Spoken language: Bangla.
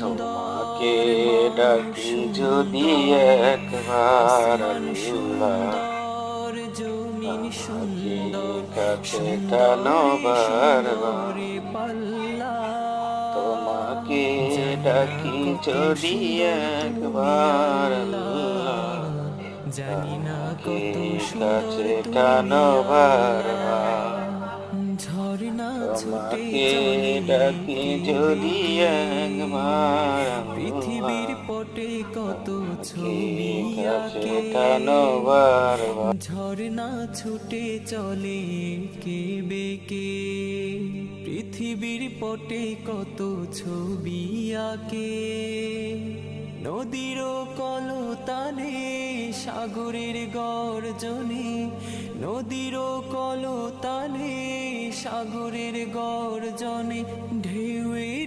তোমাকে ডাকি যদি একবার আল্লাহ, আমাকে কাছে টানো বারবার। তোমাকে ডাকি যদি একবার আল্লাহ, আমাকে কাছে টানো বারবার। তোমাকে ডাকি যদি একবার আল্লাহ, আমাকে কাছে টানো বারবার। ঝরনা ছুটে চলে কে বেকে, পৃথিবীর পটে কত ছবি আঁকে। নদীর কলতানে সাগরের গর্জনে, নদীর কলতানে সাগরের গর্জনে